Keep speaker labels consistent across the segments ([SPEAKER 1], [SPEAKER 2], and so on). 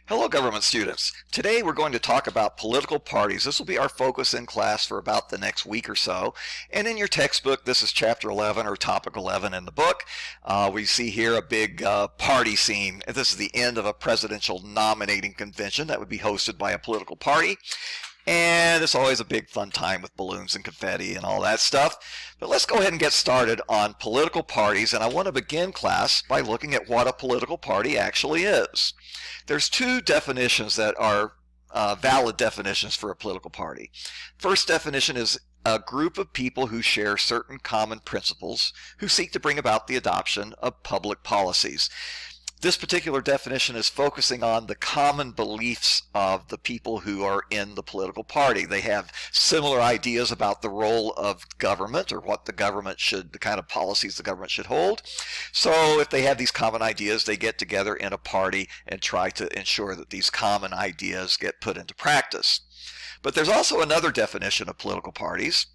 [SPEAKER 1] Hello, government students. Today we're going to talk about political parties. This will be our focus in class for about the next week or so. And in your textbook, this is chapter 11 or topic 11 in the book. We see here a big party scene. This is the end of a presidential nominating convention that would be hosted by a political party. And it's always a big fun time with balloons and confetti and all that stuff. But let's go ahead and get started on political parties. And I want to begin class by looking at what a political party actually is. There's two definitions that are valid definitions for a political party. First definition is a group of people who share certain common principles who seek to bring about the adoption of public policies. This particular definition is focusing on the common beliefs of the people who are in the political party. They have similar ideas about the role of government or what the government should, the kind of policies the government should hold. So if they have these common ideas, they get together in a party and try to ensure that these common ideas get put into practice. But there's also another definition of political parties,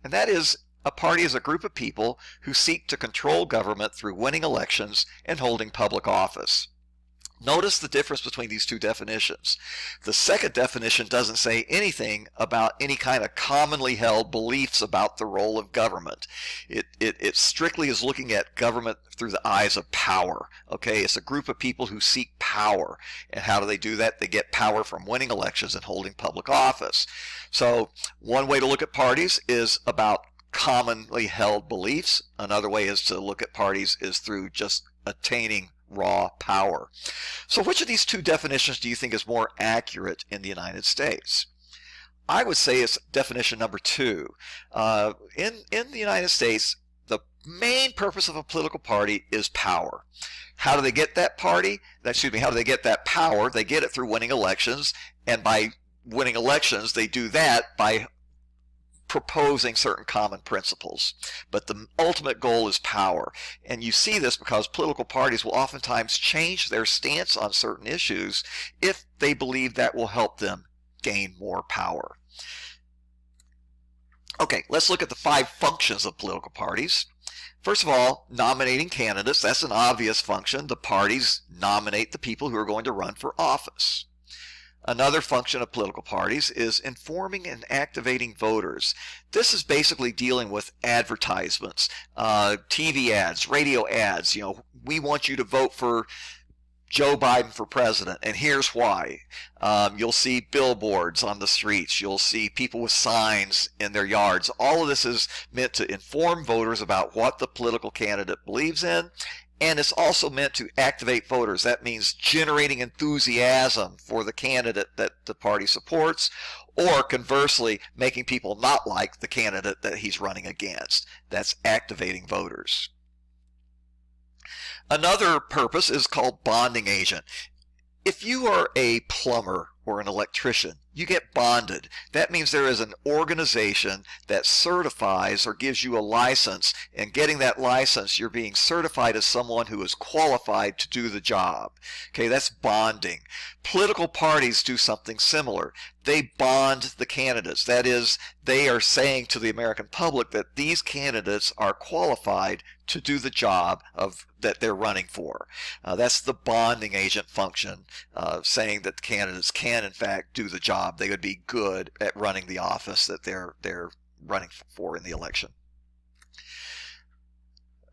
[SPEAKER 1] and that is a party is a group of people who seek to control government through winning elections and holding public office. Notice the difference between these two definitions. The second definition doesn't say anything about any kind of commonly held beliefs about the role of government. It strictly is looking at government through the eyes of power. Okay, it's a group of people who seek power. And how do they do that? They get power from winning elections and holding public office. So one way to look at parties is about commonly held beliefs. Another way is to look at parties is through just attaining raw power. So which of these two definitions do you think is more accurate in the United States? I would say it's definition number two. In the United States, the main purpose of a political party is power. How do they get that how do they get that power? They get it through winning elections, and by winning elections, they do that by proposing certain common principles. But the ultimate goal is power. And you see this because political parties will oftentimes change their stance on certain issues if they believe that will help them gain more power. Okay, let's look at the 5 functions of political parties. First of all, nominating candidates. That's an obvious function. The parties nominate the people who are going to run for office. Another function of political parties is informing and activating voters. This is basically dealing with advertisements, TV ads, radio ads. You know, we want you to vote for Joe Biden for president, and here's why. You'll see billboards on the streets. You'll see people with signs in their yards. All of this is meant to inform voters about what the political candidate believes in. And it's also meant to activate voters. That means generating enthusiasm for the candidate that the party supports, or conversely, making people not like the candidate that he's running against. That's activating voters. Another purpose is called bonding agent. If you are a plumber or an electrician, you get bonded. That means there is an organization that certifies or gives you a license, and getting that license, you're being certified as someone who is qualified to do the job. Okay, that's bonding. Political parties do something similar. They bond the candidates. That is, they are saying to the American public that these candidates are qualified to do the job that they're running for. That's the bonding agent function, saying that the candidates can in fact do the job. They would be good at running the office that they're running for in the election.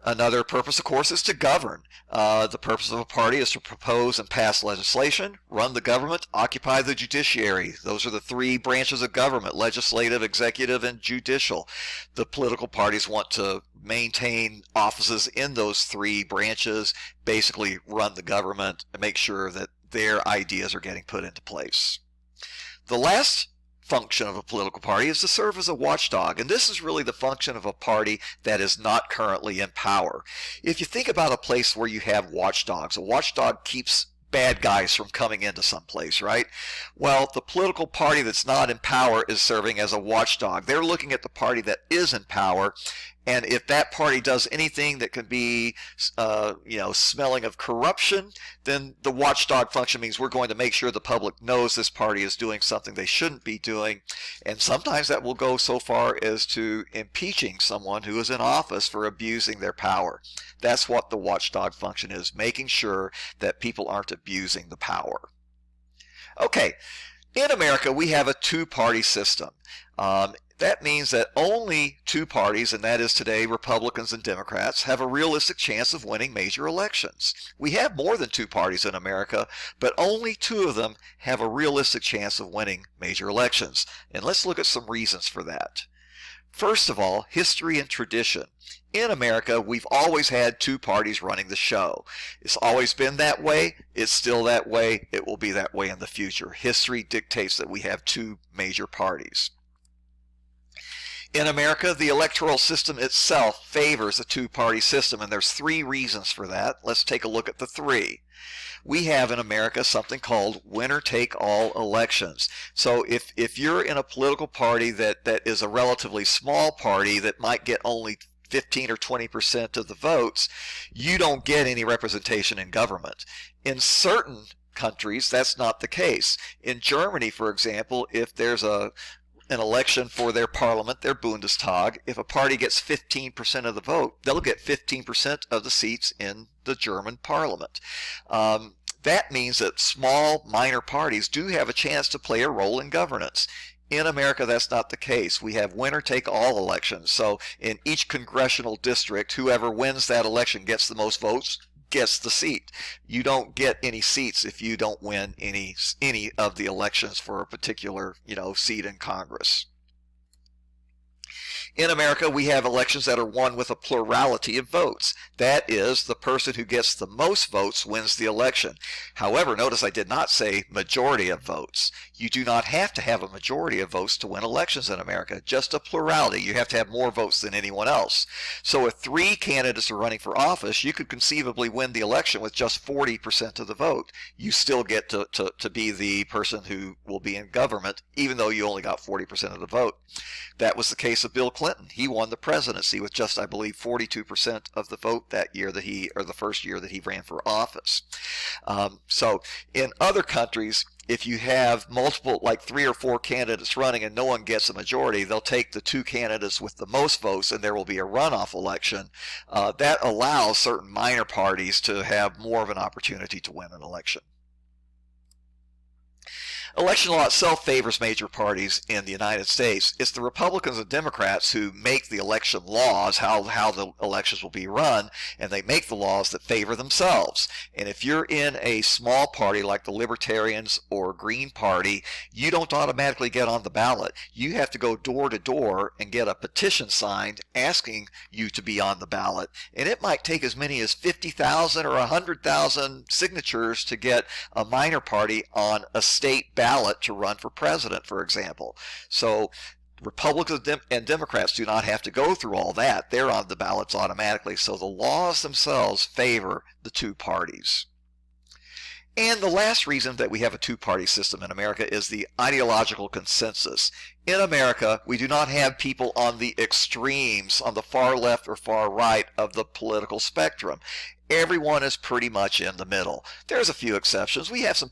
[SPEAKER 1] Another purpose, of course, is to govern. The purpose of a party is to propose and pass legislation, run the government, occupy the judiciary. Those are the 3 branches of government: legislative, executive, and judicial. The political parties want to maintain offices in those 3 branches, basically run the government, and make sure that their ideas are getting put into place. The last function of a political party is to serve as a watchdog, and this is really the function of a party that is not currently in power. If you think about a place where you have watchdogs, a watchdog keeps bad guys from coming into some place, right? Well, the political party that's not in power is serving as a watchdog. They're looking at the party that is in power, and if that party does anything that could be, smelling of corruption, then the watchdog function means we're going to make sure the public knows this party is doing something they shouldn't be doing. And sometimes that will go so far as to impeaching someone who is in office for abusing their power. That's what the watchdog function is, making sure that people aren't abusing the power. Okay, in America, we have a two-party system. That means that only two parties, and that is today Republicans and Democrats, have a realistic chance of winning major elections. We have more than two parties in America, but only two of them have a realistic chance of winning major elections. And let's look at some reasons for that. First of all, history and tradition. In America, we've always had two parties running the show. It's always been that way. It's still that way. It will be that way in the future. History dictates that we have two major parties. In America, the electoral system itself favors a two-party system, and there's three reasons for that. Let's take a look at the three. We have in America something called winner-take-all elections. So if you're in a political party that is a relatively small party that might get only 15 or 20% of the votes, you don't get any representation in government. In certain countries, that's not the case. In Germany, for example, if there's an election for their parliament, their Bundestag, if a party gets 15% of the vote, they'll get 15% of the seats in the German parliament. That means that small, minor parties do have a chance to play a role in governance. In America, that's not the case. We have winner-take-all elections. So in each congressional district, whoever wins that election gets the most votes, gets the seat. You don't get any seats if you don't win any of the elections for a particular, seat in Congress. In America, we have elections that are won with a plurality of votes. That is, the person who gets the most votes wins the election. However, notice I did not say majority of votes. You do not have to have a majority of votes to win elections in America, just a plurality. You have to have more votes than anyone else. So if three candidates are running for office, you could conceivably win the election with just 40% of the vote. You still get to be the person who will be in government, even though you only got 40% of the vote. That was the case of Bill Clinton. He won the presidency with just, I believe, 42% of the vote that year the first year that he ran for office. So in other countries, if you have multiple, like 3 or 4 candidates running and no one gets a majority, they'll take the 2 candidates with the most votes and there will be a runoff election. That allows certain minor parties to have more of an opportunity to win an election. Election law itself favors major parties in the United States. It's the Republicans and Democrats who make the election laws, how the elections will be run, and they make the laws that favor themselves. And if you're in a small party like the Libertarians or Green Party, you don't automatically get on the ballot. You have to go door to door and get a petition signed asking you to be on the ballot. And it might take as many as 50,000 or 100,000 signatures to get a minor party on a state ballot to run for president, for example. So Republicans and Democrats do not have to go through all that. They're on the ballots automatically. So the laws themselves favor the two parties. And the last reason that we have a two-party system in America is the ideological consensus. In America, we do not have people on the extremes, on the far left or far right of the political spectrum. Everyone is pretty much in the middle. There's a few exceptions. We have some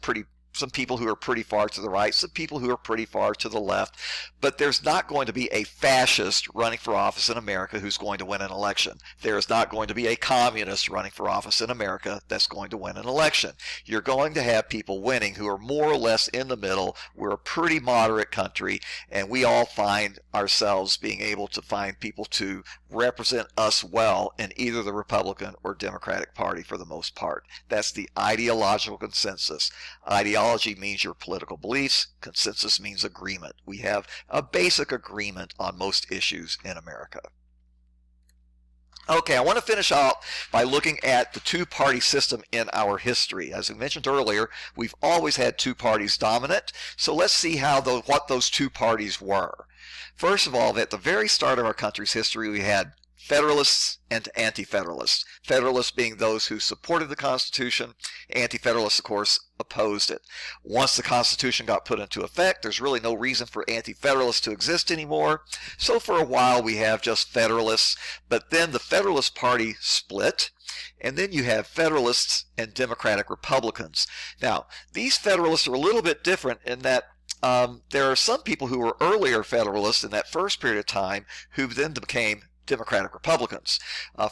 [SPEAKER 1] people who are pretty far to the right, some people who are pretty far to the left, but there's not going to be a fascist running for office in America who's going to win an election. There is not going to be a communist running for office in America that's going to win an election. You're going to have people winning who are more or less in the middle. We're a pretty moderate country, and we all find ourselves being able to find people to represent us well in either the Republican or Democratic Party for the most part. That's the ideological consensus. Ideology means your political beliefs. Consensus means agreement. We have a basic agreement on most issues in America. Okay, I want to finish out by looking at the two-party system in our history. As we mentioned earlier, we've always had two parties dominant. So let's see what those two parties were. First of all, at the very start of our country's history, we had Federalists and Anti-Federalists. Federalists being those who supported the Constitution. Anti-Federalists, of course, opposed it. Once the Constitution got put into effect, there's really no reason for Anti-Federalists to exist anymore. So for a while we have just Federalists, but then the Federalist Party split, and then you have Federalists and Democratic Republicans. Now, these Federalists are a little bit different in that there are some people who were earlier Federalists in that first period of time who then became Democratic Republicans.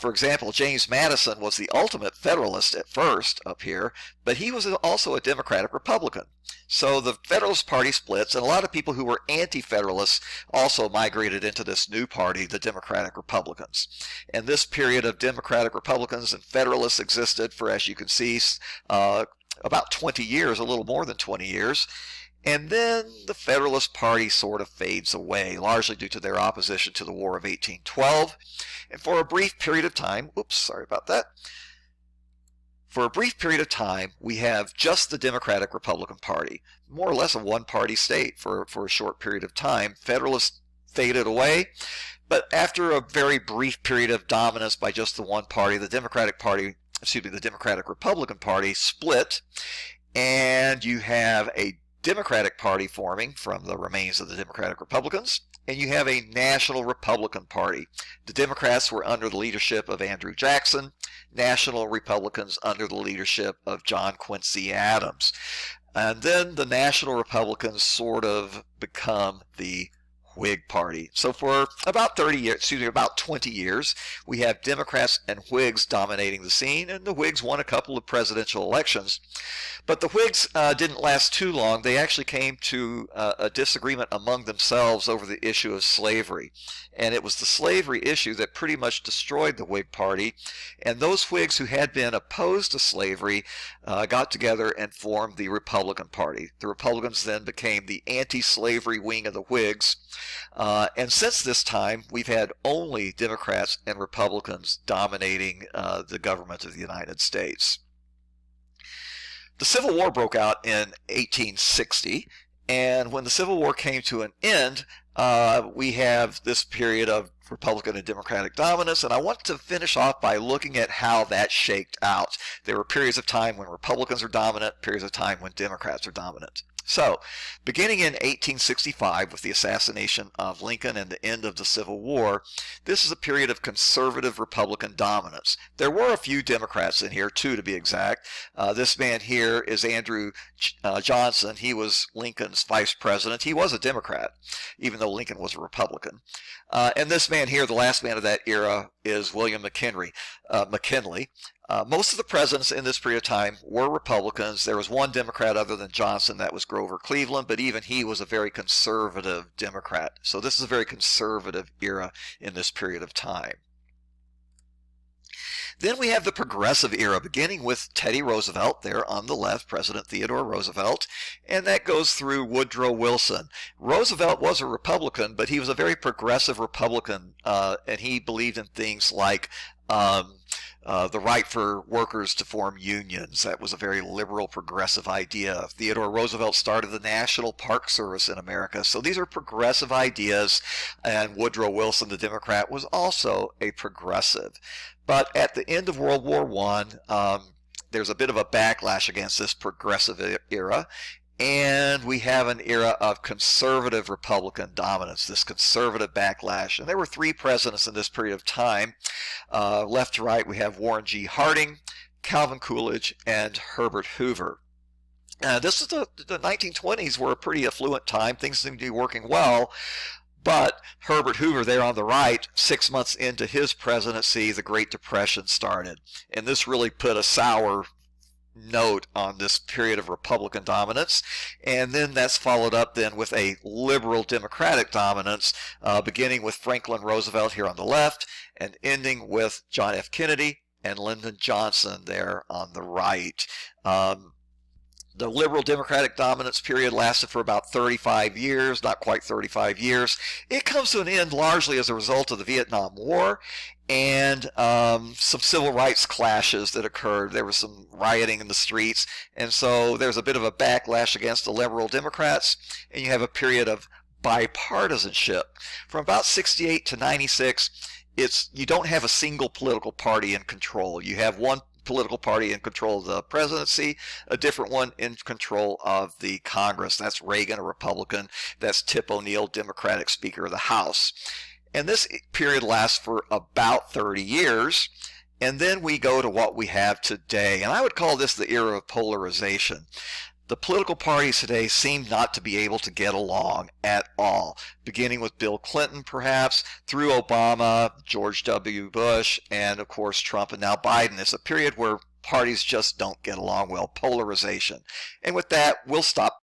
[SPEAKER 1] For example, James Madison was the ultimate Federalist at first up here, but he was also a Democratic Republican. So the Federalist Party splits, and a lot of people who were anti-Federalists also migrated into this new party, the Democratic Republicans. And this period of Democratic Republicans and Federalists existed for, as you can see, about 20 years, a little more than 20 years. And then the Federalist Party sort of fades away, largely due to their opposition to the War of 1812. And for a brief period of time, for a brief period of time, we have just the Democratic Republican Party, more or less a one-party state for a short period of time. Federalists faded away, but after a very brief period of dominance by just the one party, the Democratic Republican Party split, and you have a Democratic Party forming from the remains of the Democratic Republicans, and you have a National Republican Party. The Democrats were under the leadership of Andrew Jackson, National Republicans under the leadership of John Quincy Adams. And then the National Republicans sort of become the Whig Party. So for about 20 years, we have Democrats and Whigs dominating the scene, and the Whigs won a couple of presidential elections. But the Whigs didn't last too long. They actually came to a disagreement among themselves over the issue of slavery. And it was the slavery issue that pretty much destroyed the Whig Party. And those Whigs who had been opposed to slavery got together and formed the Republican Party. The Republicans then became the anti-slavery wing of the Whigs. And since this time, we've had only Democrats and Republicans dominating the government of the United States. The Civil War broke out in 1860, and when the Civil War came to an end, we have this period of Republican and Democratic dominance, and I want to finish off by looking at how that shaked out. There were periods of time when Republicans were dominant, periods of time when Democrats were dominant. So, beginning in 1865 with the assassination of Lincoln and the end of the Civil War, this is a period of conservative Republican dominance. There were a few Democrats in here, two to be exact. This man here is Andrew Johnson. He was Lincoln's vice president. He was a Democrat, even though Lincoln was a Republican. And this man here, the last man of that era, is William McKinley. Most of the presidents in this period of time were Republicans. There was one Democrat other than Johnson, that was Grover Cleveland, but even he was a very conservative Democrat. So this is a very conservative era in this period of time. Then we have the progressive era, beginning with Teddy Roosevelt there on the left, President Theodore Roosevelt, and that goes through Woodrow Wilson. Roosevelt was a Republican, but he was a very progressive Republican, and he believed in things like the right for workers to form unions. That was a very liberal, progressive idea. Theodore Roosevelt started the National Park Service in America. So these are progressive ideas, and Woodrow Wilson, the Democrat, was also a progressive. But at the end of World War I, there's a bit of a backlash against this progressive era, and we have an era of conservative Republican dominance, this conservative backlash. And there were three presidents in this period of time. Left to right, we have Warren G. Harding, Calvin Coolidge, and Herbert Hoover. This is the 1920s were a pretty affluent time. Things seemed to be working well. But Herbert Hoover there on the right, 6 months into his presidency, the Great Depression started. And this really put a sour note on this period of Republican dominance, and then that's followed up then with a liberal Democratic dominance, beginning with Franklin Roosevelt here on the left and ending with John F. Kennedy and Lyndon Johnson there on the right. The liberal Democratic dominance period lasted for about 35 years, not quite 35 years. It comes to an end largely as a result of the Vietnam War and some civil rights clashes that occurred. There was some rioting in the streets, and so there's a bit of a backlash against the liberal Democrats, and you have a period of bipartisanship. From about 68 to 96, you don't have a single political party in control. You have one political party in control of the presidency, a different one in control of the Congress. That's Reagan, a Republican. That's Tip O'Neill, Democratic Speaker of the House. And this period lasts for about 30 years. And then we go to what we have today. And I would call this the era of polarization. The political parties today seem not to be able to get along at all, beginning with Bill Clinton, perhaps, through Obama, George W. Bush, and of course Trump, and now Biden. It's a period where parties just don't get along well, polarization. And with that, we'll stop